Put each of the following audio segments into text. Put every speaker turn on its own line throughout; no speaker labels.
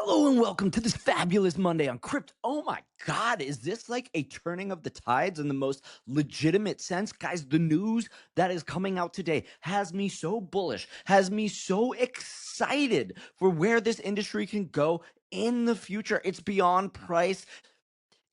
Hello and welcome to this fabulous Monday on Crypto. Oh my God, is this like a turning of the tides in the most legitimate sense? Guys, the news that is coming out today has me so bullish, has me so excited for where this industry can go in the future. It's beyond price.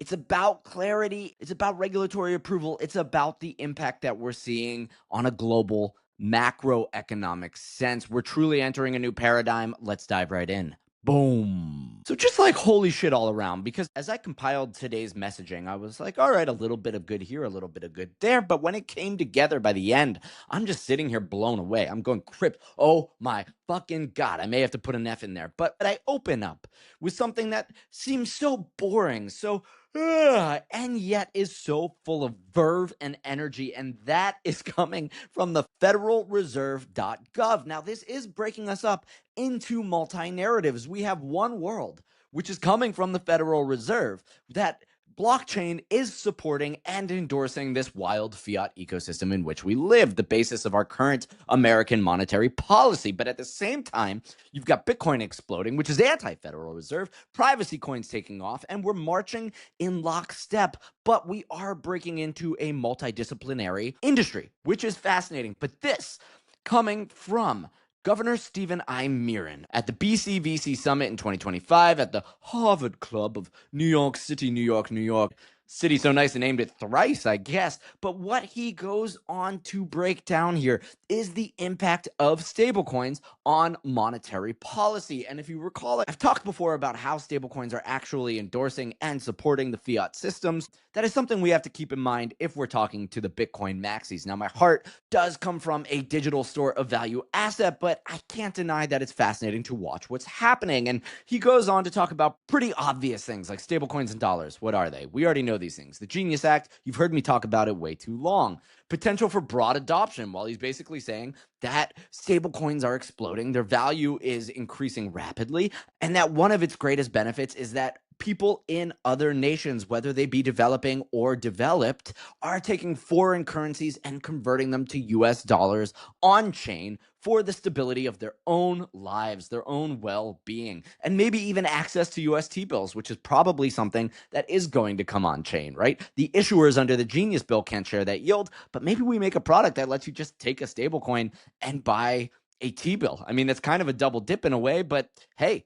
It's about clarity. It's about regulatory approval. It's about the impact that we're seeing on a global macroeconomic sense. We're truly entering a new paradigm. Let's dive right in. Boom. So just like holy shit all around, because as I compiled today's messaging, I was like, all right, a little bit of good here, a little bit of good there. But when it came together by the end, I'm just sitting here blown away. I'm going, Crypt, oh my fucking God. I may have to put an F in there. But I open up with something that seems so boring, so and yet is so full of verve and energy, and that is coming from the federalreserve.gov. Now, this is breaking us up into multi-narratives. We have one world, which is coming from the Federal Reserve, that blockchain is supporting and endorsing this wild fiat ecosystem in which we live, the basis of our current American monetary policy. But at the same time, you've got Bitcoin exploding, which is anti-Federal Reserve, privacy coins taking off, and we're marching in lockstep. But we are breaking into a multidisciplinary industry, which is fascinating. But this coming from Governor Stephen I. Miran at the BCVC Summit in 2025 at the Harvard Club of New York City, New York, New York. City so nice and named it thrice, I guess. But what he goes on to break down here is the impact of stablecoins on monetary policy. And if you recall, I've talked before about how stablecoins are actually endorsing and supporting the fiat systems. That is something we have to keep in mind if we're talking to the Bitcoin maxis. Now, my heart does come from a digital store of value asset, but I can't deny that it's fascinating to watch what's happening. And he goes on to talk about pretty obvious things like stablecoins and dollars. What are they? We already know these things. The Genius Act, you've heard me talk about it way too long. Potential for broad adoption, while he's basically saying that stablecoins are exploding, their value is increasing rapidly, and that one of its greatest benefits is that people in other nations, whether they be developing or developed, are taking foreign currencies and converting them to US dollars on chain for the stability of their own lives, their own well-being, and maybe even access to US T-bills, which is probably something that is going to come on chain, right? The issuers under the Genius Bill can't share that yield, but maybe we make a product that lets you just take a stablecoin and buy a T-bill. I mean, that's kind of a double dip in a way, but hey,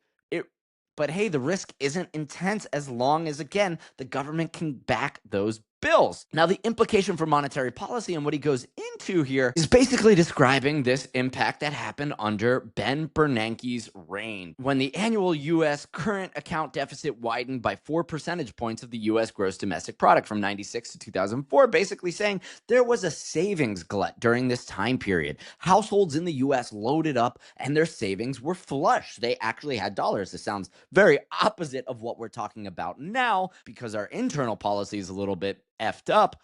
the risk isn't intense as long as, again, the government can back those bills. Now, the implication for monetary policy and what he goes into here is basically describing this impact that happened under Ben Bernanke's reign, when the annual U.S. current account deficit widened by 4 percentage points of the U.S. gross domestic product from 96 to 2004, basically saying there was a savings glut during this time period. Households in the U.S. loaded up and their savings were flush. They actually had dollars. This sounds very opposite of what we're talking about now, because our internal policy is a little bit effed up,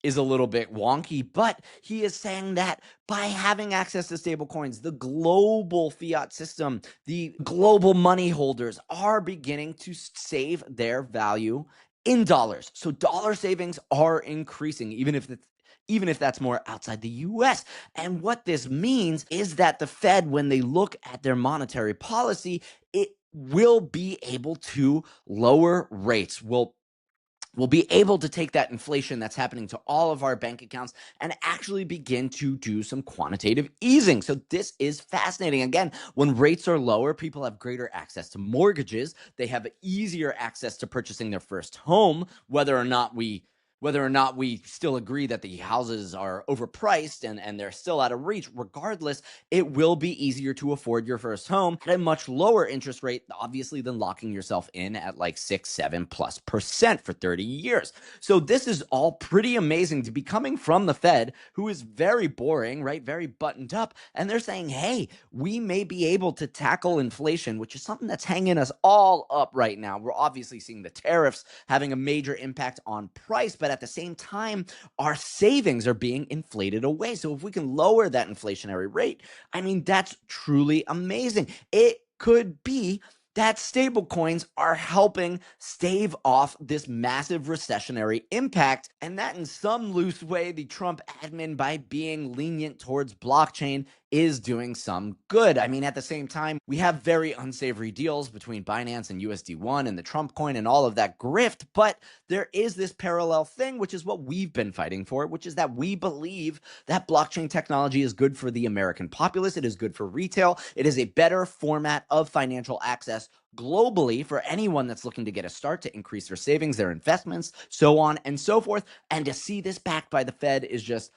is a little bit wonky. But he is saying that by having access to stablecoins, the global fiat system, the global money holders are beginning to save their value in dollars. So dollar savings are increasing, even if that's more outside the US. And what this means is that the Fed, when they look at their monetary policy, it will be able to lower rates, will be able to take that inflation that's happening to all of our bank accounts and actually begin to do some quantitative easing. So this is fascinating. Again, when rates are lower, people have greater access to mortgages. They have easier access to purchasing their first home, whether or not we still agree that the houses are overpriced and they're still out of reach. Regardless, it will be easier to afford your first home at a much lower interest rate, obviously, than locking yourself in at like 6-7+% for 30 years. So this is all pretty amazing to be coming from the Fed, who is very boring, right? Very buttoned up. And they're saying, hey, we may be able to tackle inflation, which is something that's hanging us all up right now. We're obviously seeing the tariffs having a major impact on price, but at the same time, our savings are being inflated away. So if we can lower that inflationary rate, I mean, that's truly amazing. It could be that stablecoins are helping stave off this massive recessionary impact, and that in some loose way, the Trump admin, by being lenient towards blockchain, is doing some good. I mean, at the same time, we have very unsavory deals between Binance and USD1 and the Trump coin and all of that grift, but there is this parallel thing, which is what we've been fighting for, which is that we believe that blockchain technology is good for the American populace. It is good for retail. It is a better format of financial access globally for anyone that's looking to get a start to increase their savings, their investments, so on and so forth. And to see this backed by the Fed is just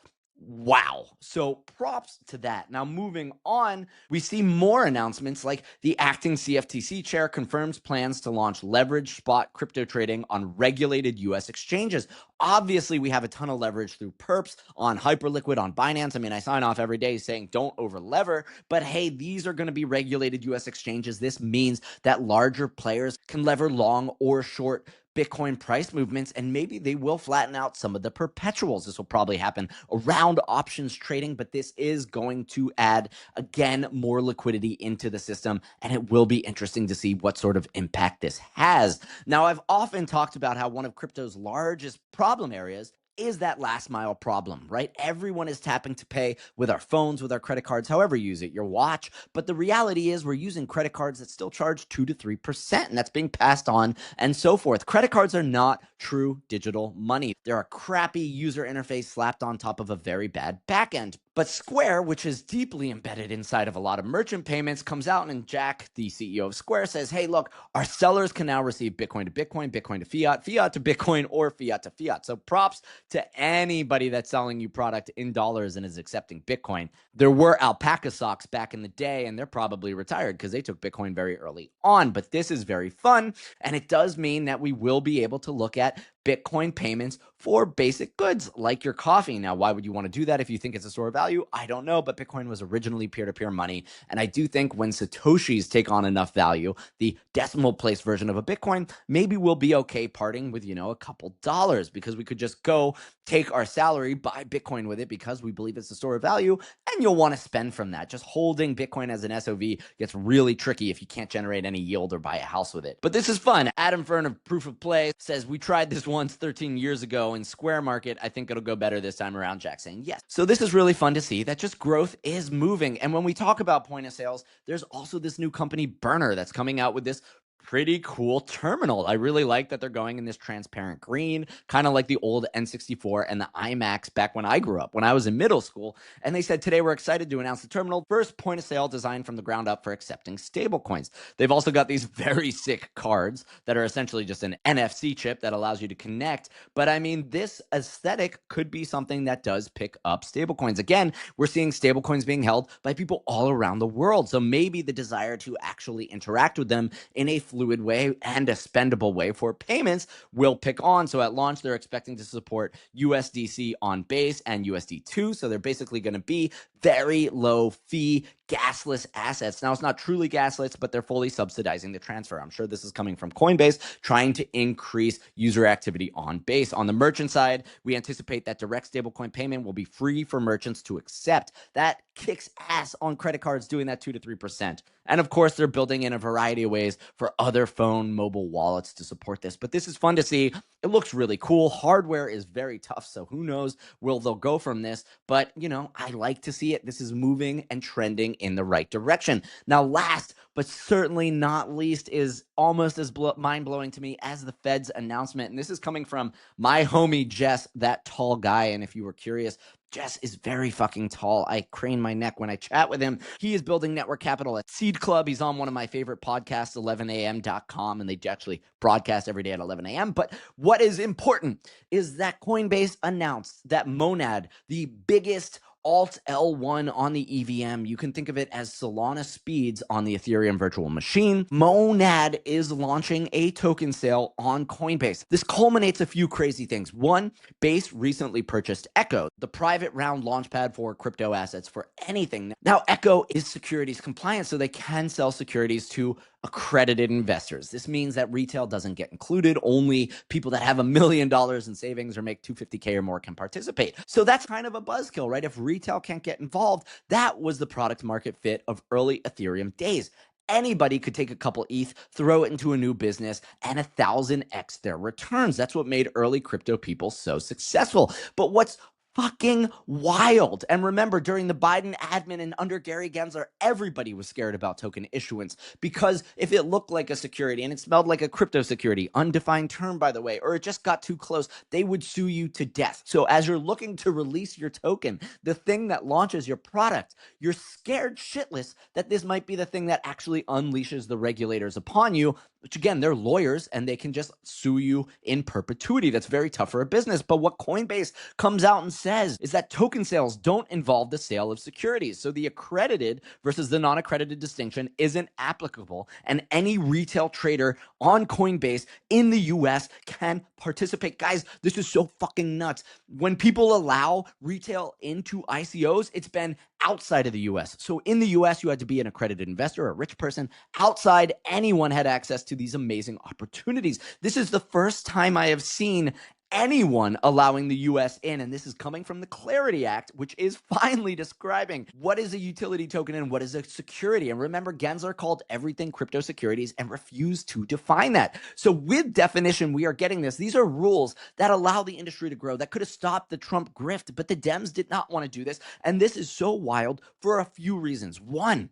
wow. So props to that. Now, moving on, we see more announcements like the acting CFTC chair confirms plans to launch leveraged spot crypto trading on regulated US exchanges. Obviously, we have a ton of leverage through perps on Hyperliquid, on Binance. I mean, I sign off every day saying don't over lever, but hey, these are going to be regulated US exchanges. This means that larger players can lever long or short Bitcoin price movements, and maybe they will flatten out some of the perpetuals. This will probably happen around options trading, but this is going to add, again, more liquidity into the system, and it will be interesting to see what sort of impact this has. Now, I've often talked about how one of crypto's largest problem areas is that last mile problem, right? Everyone is tapping to pay with our phones, with our credit cards, however you use it, your watch. But the reality is we're using credit cards that still charge 2 to 3%, and that's being passed on and so forth. Credit cards are not true digital money. They're a crappy user interface slapped on top of a very bad backend. But Square, which is deeply embedded inside of a lot of merchant payments, comes out and Jack, the CEO of Square, says, hey, look, our sellers can now receive Bitcoin to Bitcoin, Bitcoin to Fiat, Fiat to Bitcoin, or Fiat to Fiat. So props to anybody that's selling you product in dollars and is accepting Bitcoin. There were alpaca socks back in the day, and they're probably retired because they took Bitcoin very early on. But this is very fun, and it does mean that we will be able to look at Bitcoin payments for basic goods like your coffee. Now, why would you want to do that if you think it's a store of value? I don't know, but Bitcoin was originally peer-to-peer money. And I do think when Satoshis take on enough value, the decimal place version of a Bitcoin, maybe we'll be okay parting with, a couple dollars because we could just go take our salary, buy Bitcoin with it because we believe it's a store of value, and you'll want to spend from that. Just holding Bitcoin as an SOV gets really tricky if you can't generate any yield or buy a house with it. But this is fun. Adam Fern of Proof of Play says, we tried this once 13 years ago in Square Market. I think it'll go better this time around. Jack saying yes. So this is really fun to see that just growth is moving. And when we talk about point of sales, there's also this new company, Burner, that's coming out with this pretty cool terminal. I really like that they're going in this transparent green, kind of like the old N64 and the iMacs back when I grew up, when I was in middle school. And they said, today we're excited to announce the terminal, first point of sale designed from the ground up for accepting stablecoins. They've also got these very sick cards that are essentially just an NFC chip that allows you to connect. But I mean, this aesthetic could be something that does pick up stablecoins. Again, we're seeing stablecoins being held by people all around the world. So maybe the desire to actually interact with them in a fluid way and a spendable way for payments will pick on. So at launch, they're expecting to support USDC on base and USD2. So they're basically going to be very low fee, gasless assets. Now, it's not truly gasless, but they're fully subsidizing the transfer. I'm sure this is coming from Coinbase, trying to increase user activity on base. On the merchant side, we anticipate that direct stablecoin payment will be free for merchants to accept. That kicks ass on credit cards doing that 2 to 3%. And of course, they're building in a variety of ways for other phone mobile wallets to support this. But this is fun to see. It looks really cool. Hardware is very tough, so who knows where they'll go from this. But, I like to see it. This is moving and trending in the right direction. Now, last but certainly not least is almost as mind-blowing to me as the Fed's announcement. And this is coming from my homie, Jess, that tall guy. And if you were curious, Jess is very fucking tall. I crane my neck when I chat with him. He is building network capital at Seed Club. He's on one of my favorite podcasts, 11am.com, and they actually broadcast every day at 11 a.m. But what is important is that Coinbase announced that Monad, the biggest Alt L1 on the EVM. You can think of it as Solana speeds on the Ethereum virtual machine. Monad is launching a token sale on Coinbase. This culminates a few crazy things. One, Base recently purchased Echo, the private round launchpad for crypto assets for anything. Now, Echo is securities compliant, so they can sell securities to accredited investors. This means that retail doesn't get included. Only people that have $1 million in savings or make $250K or more can participate. So that's kind of a buzzkill, right? If retail can't get involved, that was the product market fit of early Ethereum days. Anybody could take a couple ETH, throw it into a new business, and 1,000x their returns. That's what made early crypto people so successful. But what's fucking wild. And remember, during the Biden admin and under Gary Gensler, everybody was scared about token issuance because if it looked like a security and it smelled like a crypto security, undefined term, by the way, or it just got too close, they would sue you to death. So as you're looking to release your token, the thing that launches your product, you're scared shitless that this might be the thing that actually unleashes the regulators upon you, which again, they're lawyers and they can just sue you in perpetuity. That's very tough for a business. But what Coinbase comes out and says is that token sales don't involve the sale of securities. So the accredited versus the non-accredited distinction isn't applicable. And any retail trader on Coinbase in the US can participate. Guys, this is so fucking nuts. When people allow retail into ICOs, it's been outside of the US. So in the US, you had to be an accredited investor, a rich person. Outside, anyone had access to these amazing opportunities. This is the first time I have seen anyone allowing the US in, and this is coming from the Clarity Act, which is finally describing what is a utility token and what is a security. And remember, Gensler called everything crypto securities and refused to define that. So with definition, we are getting this. These are rules that allow the industry to grow, that could have stopped the Trump grift, but the Dems did not want to do this. And this is so wild for a few reasons. One,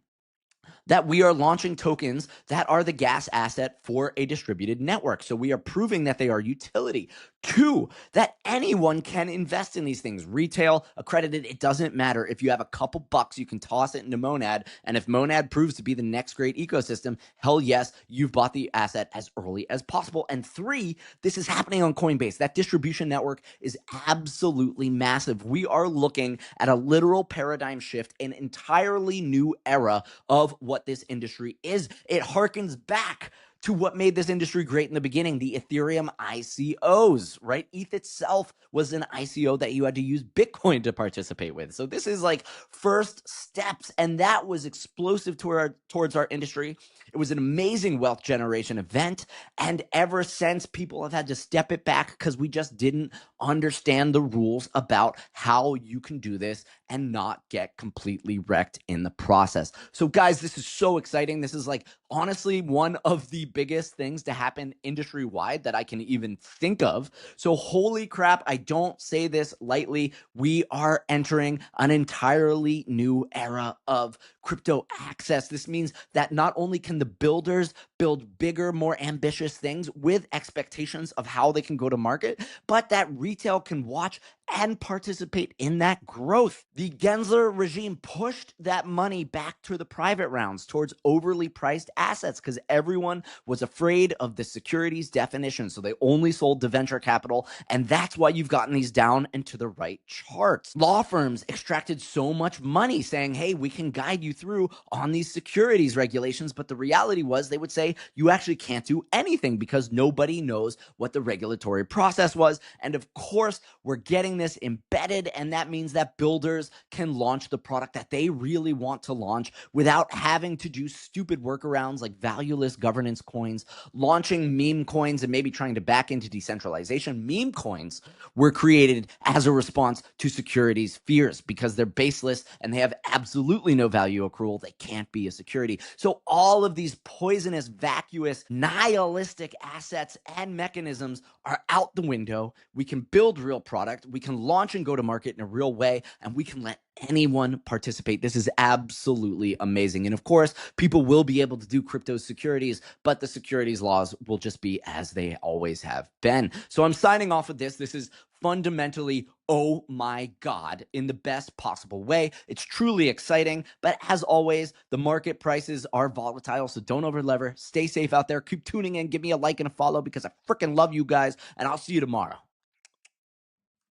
that we are launching tokens that are the gas asset for a distributed network. So we are proving that they are utility. Two, that anyone can invest in these things. Retail, accredited, it doesn't matter. If you have a couple bucks, you can toss it into Monad. And if Monad proves to be the next great ecosystem, hell yes, you've bought the asset as early as possible. And three, this is happening on Coinbase. That distribution network is absolutely massive. We are looking at a literal paradigm shift, an entirely new era of what this industry is. It harkens back to what made this industry great in the beginning, the Ethereum ICOs, right? ETH itself was an ICO that you had to use Bitcoin to participate with. So this is like first steps, and that was explosive towards our industry. It was an amazing wealth generation event, and ever since, people have had to step it back because we just didn't understand the rules about how you can do this and not get completely wrecked in the process. So guys, this is so exciting. This is like honestly one of the biggest things to happen industry-wide that I can even think of. So holy crap, I don't say this lightly. We are entering an entirely new era of crypto access. This means that not only can the builders build bigger, more ambitious things with expectations of how they can go to market, but that retail can watch and participate in that growth. The Gensler regime pushed that money back to the private rounds towards overly priced assets because everyone was afraid of the securities definition. So they only sold to venture capital, and that's why you've gotten these down into the right charts. Law firms extracted so much money saying, hey, we can guide you through on these securities regulations, but the reality was they would say you actually can't do anything because nobody knows what the regulatory process was. And of course, we're getting this embedded, and that means that builders can launch the product that they really want to launch without having to do stupid workarounds like valueless governance coins, launching meme coins, and maybe trying to back into decentralization. Meme coins were created as a response to securities fears because they're baseless and they have absolutely no value accrual. They can't be a security. So all of these poisonous, vacuous, nihilistic assets and mechanisms are out the window. We can build real product. We can launch and go to market in a real way, and we can let anyone participate. This is absolutely amazing. And of course, people will be able to do crypto securities, but the securities laws will just be as they always have been. So I'm signing off with this. This is fundamentally, oh my God, in the best possible way. It's truly exciting, but as always, the market prices are volatile, so don't overlever. Stay safe out there. Keep tuning in. Give me a like and a follow because I freaking love you guys, and I'll see you tomorrow.